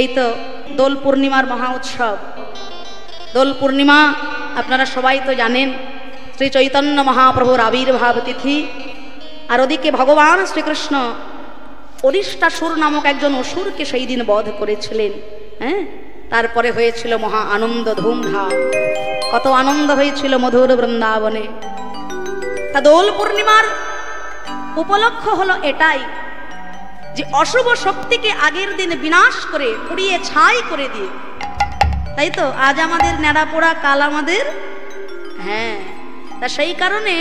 এই তো দোল পূর্ণিমার মহা উৎসব। দোল পূর্ণিমা আপনারা সবাই তো জানেন, শ্রী চৈতন্য মহাপ্রভুর আবির্ভাব তিথি। আর ওদিকে ভগবান শ্রীকৃষ্ণ অরিষ্টাসুর নামক একজন অসুরকে সেই দিন বধ করেছিলেন। হ্যাঁ, তারপরে হয়েছিল মহা আনন্দ, ধুমধাম, কত আনন্দ হয়েছিল মধুর বৃন্দাবনে। তা দোল পূর্ণিমার উপলক্ষ হলো এটাই যে অশুভ শক্তিকে আগের দিন বিনাশ করে পুড়িয়ে ছাই করে দিয়ে, তাই তো আজ আমাদের ন্যাড়া পোড়া, কাল আমাদের। হ্যাঁ, তা সেই কারণে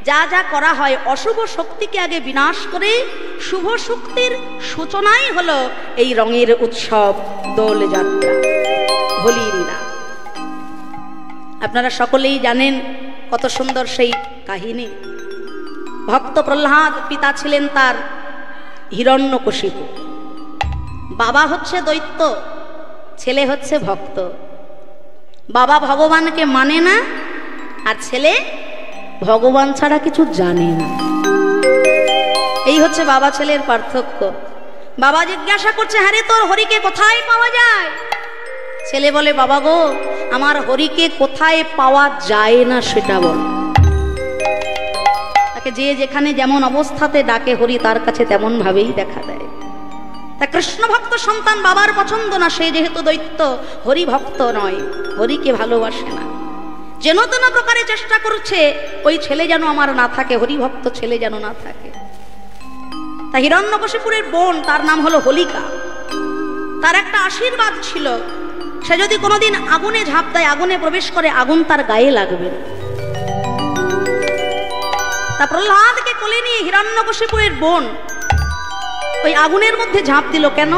যা যা করা হয় অশুভ শক্তিকে আগে বিনাশ করে শুভ শক্তির সূচনাই হলো এই রঙের উৎসব দোল যাত্রা, হোলি লীলা। আপনারা সকলেই জানেন কত সুন্দর সেই কাহিনী। ভক্ত প্রহ্লাদ, পিতা ছিলেন তার হিরণ্যকশিপু, বাবা হচ্ছে দৈত্য, ছেলে হচ্ছে ভক্ত। বাবা ভগবানকে মানে না, আর ছেলে ভগবান ছাড়া কিছু জানে না। এই হচ্ছে বাবা ছেলের পার্থক্য। বাবা জিজ্ঞাসা করছে, হ্যাঁ রে, তোর হরিকে কোথায় পাওয়া যায়? ছেলে বলে, বাবা গো, আমার হরিকে কোথায় পাওয়া যায় না সেটা বল। তাকে যে যেখানে যেমন অবস্থাতে ডাকে হরি তার কাছে তেমন ভাবেই দেখা দেয়। তা কৃষ্ণ ভক্ত সন্তান বাবার পছন্দ না, সে যেহেতু দৈত্য, হরি ভক্ত নয়, হরিকে ভালোবাসে না, যেন তেন প্রকারে চেষ্টা করছে ওই ছেলে যেন আমার না থাকে, হরিভক্ত ছেলে যেন না থাকে। তা হিরণ্যকশিপুরের বোন, তার নাম হলো হোলিকা। তার একটা আশীর্বাদ ছিল, সে যদি কোনোদিন আগুনে ঝাঁপ দেয়, আগুনে প্রবেশ করে, আগুন তার গায়ে লাগবে। তা প্রহ্লাদকে কোলে নিয়ে হিরণ্যকশিপুরের বোন ওই আগুনের মধ্যে ঝাঁপ দিল। কেন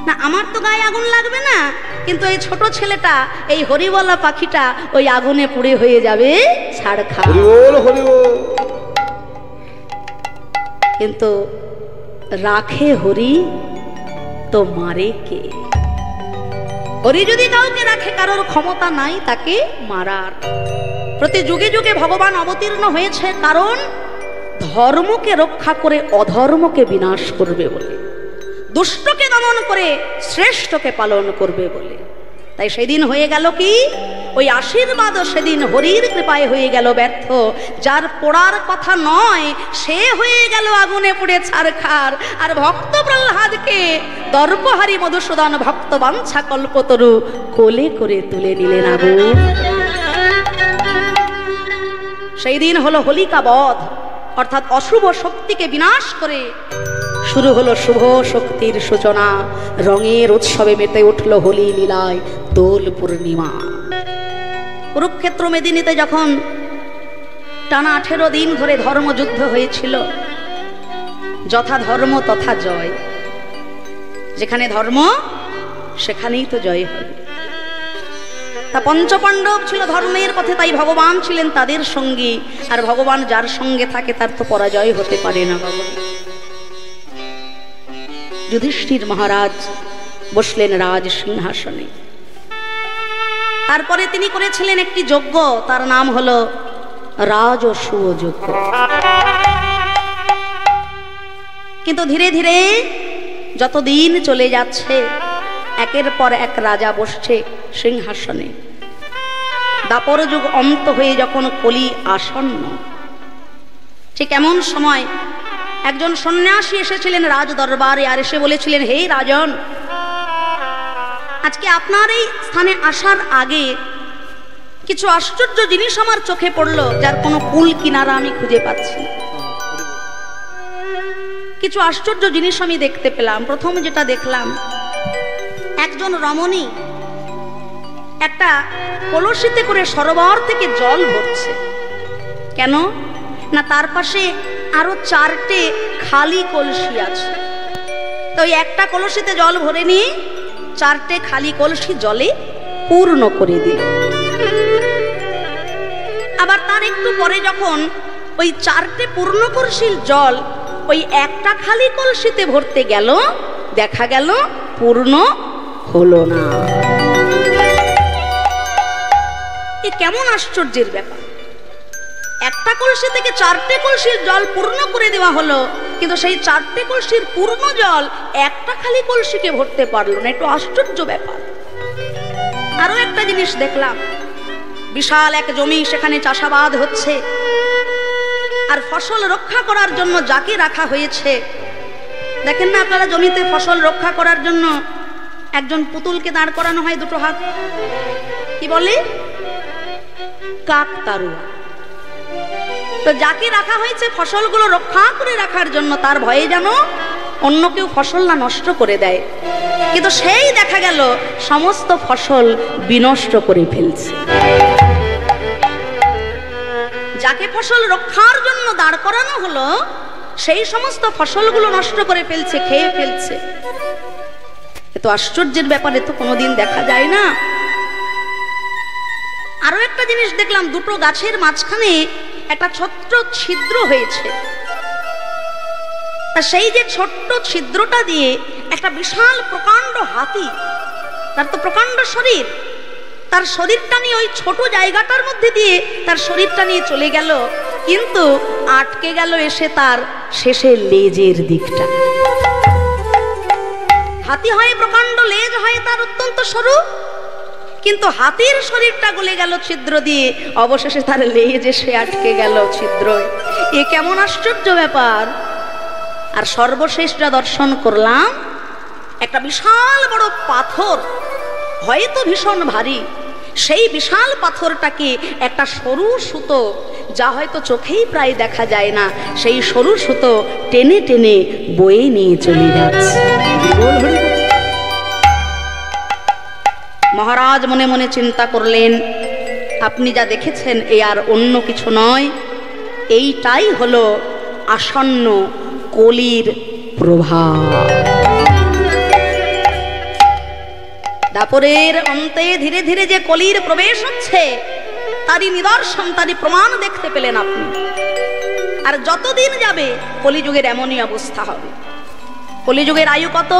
না, আমার তো গায়ে আগুন লাগবে না, কিন্তু এই ছোট ছেলেটা, এই হরিবলা পাখিটা ওই আগুনে পুড়ে হয়ে যাবে ছাড়খা। কিন্তু রাখে হরি তো মারে কে? হরি যদি কাউকে রাখে, কারোর ক্ষমতা নাই তাকে মারার। প্রতি যুগে যুগে ভগবান অবতীর্ণ হয়েছে, কারণ ধর্মকে রক্ষা করে অধর্মকে বিনাশ করবে বলে, দুষ্টকে দমন করে শ্রেষ্ঠকে পালন করবে বলে। তাই সেদিন হয়ে গেল কি, ওই আশীর্বাদও সেদিন হরির কৃপায় হয়ে গেল ব্যর্থ। যার পোড়ার কথা নয়, সে হয়ে গেল আগুনে পুড়ে ছারখার। আর ভক্ত প্রহ্লাদকে দর্পহারি মধুসূদন ভক্ত বাঞ্ছা কল্পতরু কোলে করে তুলে নিলেন আগুন। সেই দিন হলো হোলিকা বধ, অর্থাৎ অশুভ শক্তিকে বিনাশ করে শুরু হলো শুভ শক্তির সূচনা। রঙের উৎসবে মেতে উঠল হোলি লীলায় দোল পূর্ণিমা। কুরুক্ষেত্র মেদিনীতে যখন টানা 18 দিন ধরে ধর্মযুদ্ধ হয়েছিল, যথা ধর্ম তথা জয়। যেখানে ধর্ম সেখানেই তো জয় হবে। তা পঞ্চপাণ্ডব ছিল ধর্মের পথে, তাই ভগবান ছিলেন তাদের সঙ্গী। আর ভগবান যার সঙ্গে থাকে তার তো পরাজয় হতে পারে না। বাবা যুধিষ্ঠির মহারাজ বসলেন রাজ সিংহাসনে। তারপরে তিনি করেছিলেন একটি যজ্ঞ, তার নাম হলো রাজসূয় যজ্ঞ। কিন্তু ধীরে ধীরে যত দিন চলে যাচ্ছে, একের পর এক রাজা বসছে সিংহাসনে। দাপর যুগ অন্ত হয়ে যখন কলি আসন্ন, ঠিক এমন সময় একজন সন্ন্যাসী এসেছিলেন রাজ দরবারে। আর এসে বলেছিলেন, হে রাজন, আজকে আপনার এই স্থানে আসার আগে কিছু আশ্চর্য জিনিস আমার চোখে পড়লো, যার কোনো কুল কিনারা আমি খুঁজে পাচ্ছি না। কিছু আশ্চর্য জিনিস আমি দেখতে পেলাম। প্রথম যেটা দেখলাম, একজন রমণী একটা কলসিতে করে সরোবর থেকে জল ভরছে। কেন না, তার পাশে আরো 4টে খালি কলসি আছে। তো ওই একটা কলসিতে জল ভরে নিয়ে 4টে খালি কলসি জলে পূর্ণ করে দিল। আবার তার একটু পরে যখন ওই 4টে পূর্ণ কলসির জল ওই একটা খালি কলসিতে ভরতে গেল, দেখা গেল পূর্ণ হলো না। এ কেমন আশ্চর্যের ব্যাপার! একটা কলসি থেকে 4টে কলসির জল পূর্ণ করে দেওয়া হলো, কিন্তু সেই 4টে কলসির পূর্ণ জল একটা খালি কলসিকে ভরতে পারলো না। একটু আশ্চর্য ব্যাপার। আরো একটা জিনিস দেখলাম, বিশাল এক জমি, সেখানে চাষাবাদ হচ্ছে, আর ফসল রক্ষা করার জন্য যাকে রাখা হয়েছে, দেখেন না আপনারা জমিতে ফসল রক্ষা করার জন্য একজন পুতুলকে দাঁড় করানো হয়, দুটো হাত, কি বলে, কাকতারুয়া। তো যাকে রাখা হয়েছে ফসলগুলো রক্ষা করে রাখার জন্য, তার ভয়ে যেন অন্য কেউ ফসল না নষ্ট করে দেয়, কিন্তু সেই দেখা গেল সমস্ত ফসল বিনষ্ট করে ফেলছে। যাকে ফসল রক্ষার জন্য দাঁড় করানো হলো, সেই সমস্ত ফসলগুলো নষ্ট করে ফেলছে, খেয়ে ফেলছে। এত আশ্চর্যের ব্যাপারে তো কোনোদিন দেখা যায় না। আরো একটা জিনিস দেখলাম, দুটো গাছের মাঝখানে একটা ছোট্ট ছিদ্র হয়েছে। সেই যে ছোট্ট ছিদ্রটা দিয়ে একটা বিশাল প্রকাণ্ড হাতি, তার তো প্রকাণ্ড শরীর, তার শরীরটা নিয়ে ওই ছোট জায়গাটার মধ্যে দিয়ে তার শরীরটা নিয়ে চলে গেল, কিন্তু আটকে গেল এসে তার শেষের লেজের দিকটা। হাতি হয় প্রকাণ্ড, লেজ হয় তার অত্যন্ত সরু, কিন্তু হাতির শরীরটা গলে গেল ছিদ্র দিয়ে, অবশেষে তার লেজ এসে আটকে গেল ছিদ্র। এ কেমন আশ্চর্য ব্যাপার। আর সর্বশেষ যা দর্শন করলাম, একটা বিশাল বড় পাথর, হয়তো ভীষণ ভারী, সেই বিশাল পাথরটাকে একটা সরু সুতো, যা হয়তো চোখেই প্রায় দেখা যায় না, সেই সরু সুতো টেনে টেনে বয়ে নিয়ে চলে যাচ্ছে। মহারাজ মনে মনে চিন্তা করলেন, আপনি যা দেখেছেন এ আর অন্য কিছু নয়, এইটাই হলো আসন্ন কলির প্রভাব। দাপরের অন্তে ধীরে ধীরে যে কলির প্রবেশ হচ্ছে, তারই নিদর্শন, তারই প্রমাণ দেখতে পেলেন আপনি। আর যতদিন যাবে কলিযুগের এমনই অবস্থা হবে। কলিযুগের আয়ু কত?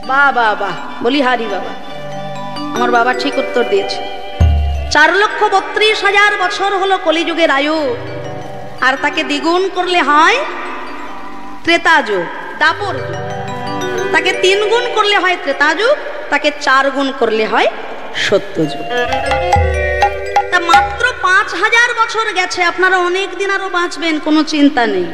বাহ বাহ বাহ, বলিহারি বাবা, আমার বাবা ঠিক উত্তর দিয়েছে। 4,32,000 বছর হলো কলিযুগের আয়ু। আর তাকে দ্বিগুণ করলে হয় ত্রেতা যুগ, দাপর যুগ। তাকে 3 গুণ করলে হয় ত্রেতা যুগ, তাকে 4 গুণ করলে হয় সত্য যুগ। তা মাত্র 5,000 বছর গেছে, আপনারা অনেক দিন আরো বাঁচবেন, কোনো চিন্তা নেই।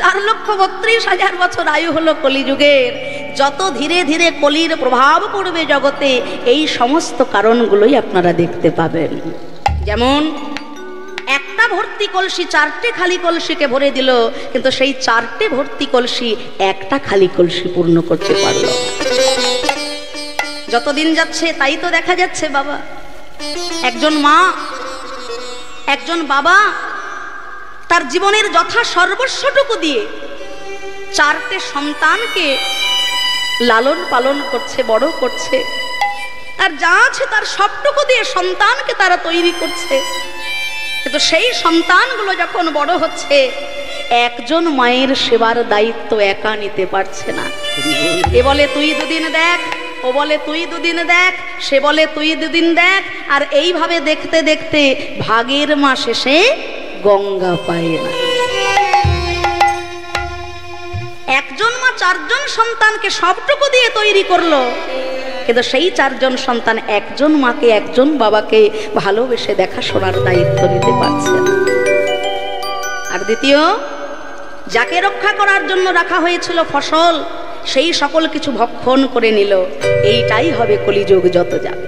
4,32,000 বছর আয়ু হলো কলিযুগের। যত ধীরে ধীরে কলির প্রভাব পড়বে জগতে, এই সমস্ত কারণগুলোই আপনারা দেখতে পাবেন। যেমন একটা ভর্তি কলসি 4টে খালি কলসিকে ভরে দিল, কিন্তু সেই 4টে ভর্তি কলসি একটা খালি কলসি পূর্ণ করতে পারল। যতদিন যাচ্ছে তাই তো দেখা যাচ্ছে বাবা। একজন মা, একজন বাবা তার জীবনের যথা সর্বস্বটুকু দিয়ে 4টে সন্তানকে লালন পালন করছে, বড় করছে। তার যা আছে তার সবটুকু দিয়ে সন্তানকে তারা তৈরি করছে, কিন্তু সেই সন্তানগুলো যখন বড় হচ্ছে, একজন মায়ের সেবার দায়িত্ব একা নিতে পারছে না। এ বলে তুই 2 দিন দেখ, ও বলে তুই 2 দিন দেখ, সে বলে তুই 2 দিন দেখ, আর এইভাবে দেখতে দেখতে ভাগের মা শেষে গঙ্গা পায় না। একজন মা 4 জন সন্তানকে সবটুকু দিয়ে তৈরি করলো, কিন্তু সেই 4 জন সন্তান একজন মাকে, একজন বাবাকে ভালোবেসে দেখাশোনার দায়িত্ব নিতে পারছে না। আর দ্বিতীয়, যাকে রক্ষা করার জন্য রাখা হয়েছিল ফসল, সেই সকল কিছু ভক্ষণ করে নিল। এইটাই হবে কলিযুগ যত যাবে।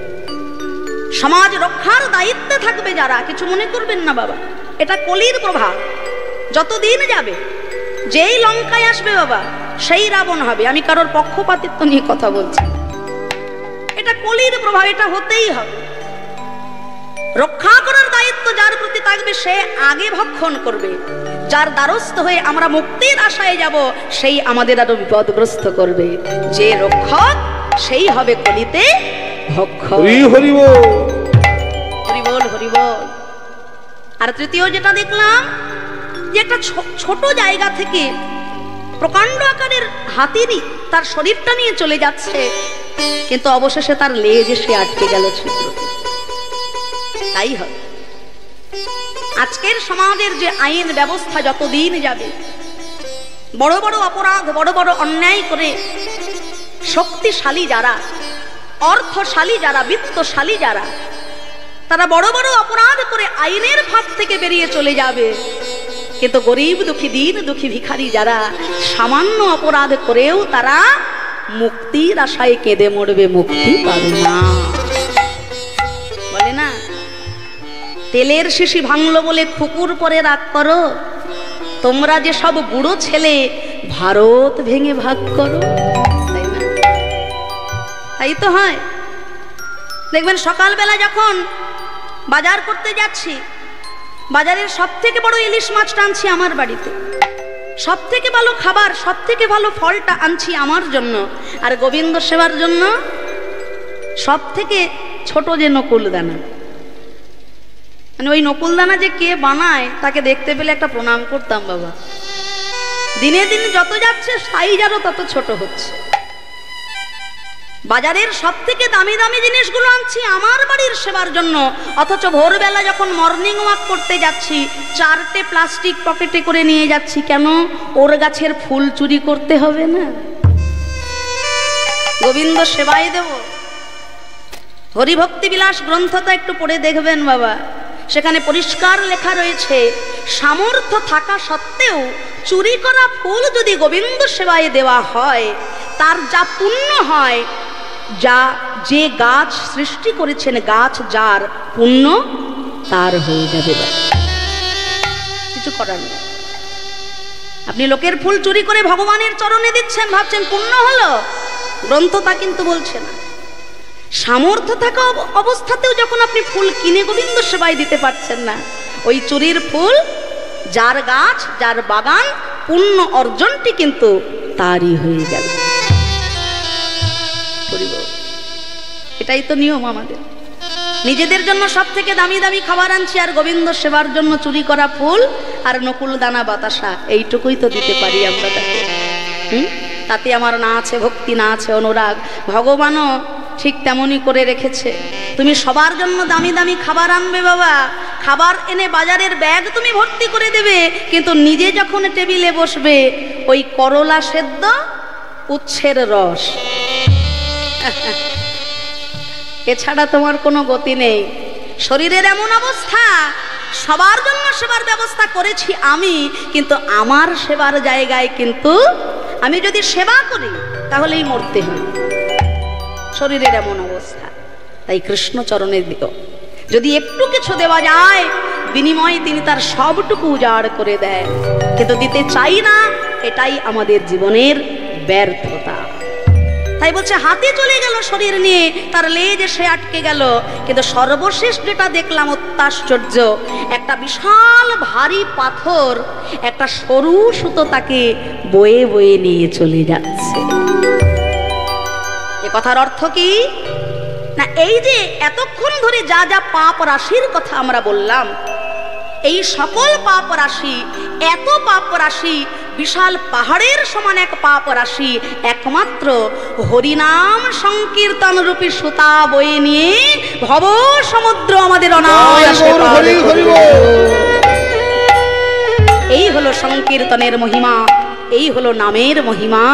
সমাজ রক্ষার দায়িত্বে থাকবে যারা, কিছু মনে করবেন না বাবা, এটা কলির প্রভাব। যতদিন যাবে, যেই লঙ্কায় আসবে বাবা, সেই রাবণ হবে। আমি কারোর পক্ষপাতিত্ব নিয়ে কথা বলছি, এটা কলির প্রভাব, এটা হতেই হবে। রক্ষা করার দায়িত্ব যার প্রতি থাকবে, সে আগে ভক্ষণ করবে। যার দ্বারস্থ হয়ে আমরা মুক্তির আশায় যাব, সেই আমাদের আরো বিপদগ্রস্ত করবে। যে রক্ষক, সেই হবে কলিতে ভক্ষক। হরি বল, হরি বল। আর তৃতীয় যেটা দেখলাম, যে একটা ছোট জায়গা থেকে প্রকাণ্ড আকারের হাতিরই তার শরীরটা নিয়ে চলে যাচ্ছে, কিন্তু অবশেষে তার লেজ এসে আটকে গেল ছিদ্র। তাই হবে আজকের সমাজের যে আইন ব্যবস্থা যতদিন যাবে, বড় বড় অপরাধ, বড় বড় অন্যায় করে শক্তিশালী যারা, অর্থশালী যারা, বিত্তশালী যারা, তারা বড় বড় অপরাধ করে আইনের ফাঁক থেকে বেরিয়ে চলে যাবে। কিন্তু গরিব দুঃখী, দিন দুঃখী ভিখারি যারা সামান্য অপরাধ করেও তারা মুক্তির আশায় কেঁদে মরবে, মুক্তি পাবে না। বলে না, তেলের শিশি ভাঙলো বলে খুকুর পরে রাগ করো, তোমরা যে সব বুড়ো ছেলে ভারত ভেঙে ভাগ করো। তাই না? তাই তো হয়। দেখবেন সকালবেলা যখন বাজার করতে যাচ্ছি, বাজারের সব থেকে বড় ইলিশ মাছটা আনছি আমার বাড়িতে, সব থেকে ভালো খাবার, সব থেকে ভালো ফলটা আনছি আমার জন্য, আর গোবিন্দ সেবার জন্য সব থেকে ছোট যে নকুলদানা, মানে ওই নকুলদানা যে কে বানায় তাকে দেখতে পেলে একটা প্রণাম করতাম বাবা। দিনে দিনে যত যাচ্ছে সাইজ আরো তত ছোট হচ্ছে। বাজারের সব থেকে দামি দামি জিনিসগুলো আনছি আমার বাড়ির সেবার জন্য, অথচ ভোরবেলা যখন মর্নিং ওয়াক করতে যাচ্ছি 4টে প্লাস্টিক পকেটে করে নিয়ে যাচ্ছি। কেন? ওর গাছের ফুল চুরি করতে হবে না, গোবিন্দ সেবাই দেব। হরিভক্তি বিলাস গ্রন্থটা একটু পড়ে দেখবেন বাবা, সেখানে পরিষ্কার লেখা রয়েছে, সামর্থ্য থাকা সত্ত্বেও চুরি করা ফুল যদি গোবিন্দ সেবায় দেওয়া হয়, তার যা পুণ্য হয়, যা যে গাছ সৃষ্টি করেছেন, গাছ যার পুণ্য তার হয়ে যাবে, কিছু করার নেই। আপনি লোকের ফুল চুরি করে ভগবানের চরণে দিচ্ছেন, ভাবছেন পুণ্য হলো, গ্রন্থ তা কিন্তু বলছে না। সামর্থ্য থাকা অবস্থাতেও যখন আপনি ফুল কিনে গোবিন্দ সেবায় দিতে পারছেন না, ওই চুরির ফুল যার গাছ, যার বাগান, পুণ্য অর্জনটি কিন্তু তারই হয়ে গেল। এটাই তো নিয়ম আমাদের। নিজেদের জন্য সব থেকে দামি দামি খাবার আনছি, আর গোবিন্দ সেবার জন্য চুরি করা ফুল আর নকুল দানা বাতাসা, এইটুকুই তো দিতে পারি আমরা তাকে। তাতে আমার না আছে ভক্তি, না আছে অনুরাগ। ভগবানও ঠিক তেমনই করে রেখেছে। তুমি সবার জন্য দামি দামি খাবার আনবে বাবা, খাবার এনে বাজারের ব্যাগ তুমি ভর্তি করে দেবে, কিন্তু নিজে যখন টেবিলে বসবে ওই করলা সেদ্ধ, উচ্ছের রস, এছাড়া তোমার কোনো গতি নেই। শরীরের এমন অবস্থা, সবার জন্য সেবার ব্যবস্থা করেছি আমি, কিন্তু আমার সেবার জায়গায় কিন্তু আমি যদি সেবা করি তাহলেই মরতে হয়। শরীরের এমন অবস্থা। তাই কৃষ্ণ চরণে দিও, যদি একটু কিছু দেওয়া যায়, বিনিময়ে তিনি তার সবটুকু উজাড় করে দেয়, কিন্তু দিতে চাই না, এটাই আমাদের জীবনের ব্যর্থতা। তাই বলছে হাতে চলে গেল শরীর নিয়ে, তার লেজ এসে আটকে গেল, কিন্তু সর্বশেষ যেটা দেখলাম অত্যাশ্চর্য, একটা বিশাল ভারী পাথর একটা সরু সুতো তাকে বয়ে বয়ে নিয়ে চলে যাচ্ছে। এ কথার অর্থ কি না, এই যে এতক্ষণ ধরে যা যা পাপ রাশির কথা আমরা বললাম, এই সকল পাপ রাশি, এত পাপ রাশি, বিশাল পাহাড়ের সমান এক পাপ রাশি, একমাত্র হরিনাম সংকীর্তন রূপী সুতা বয়ে নিয়ে ভব সমুদ্র আমাদের অনায়াসে পার করবে। এই হলো সংকীর্তনের মহিমা, এই হলো নামের মহিমা।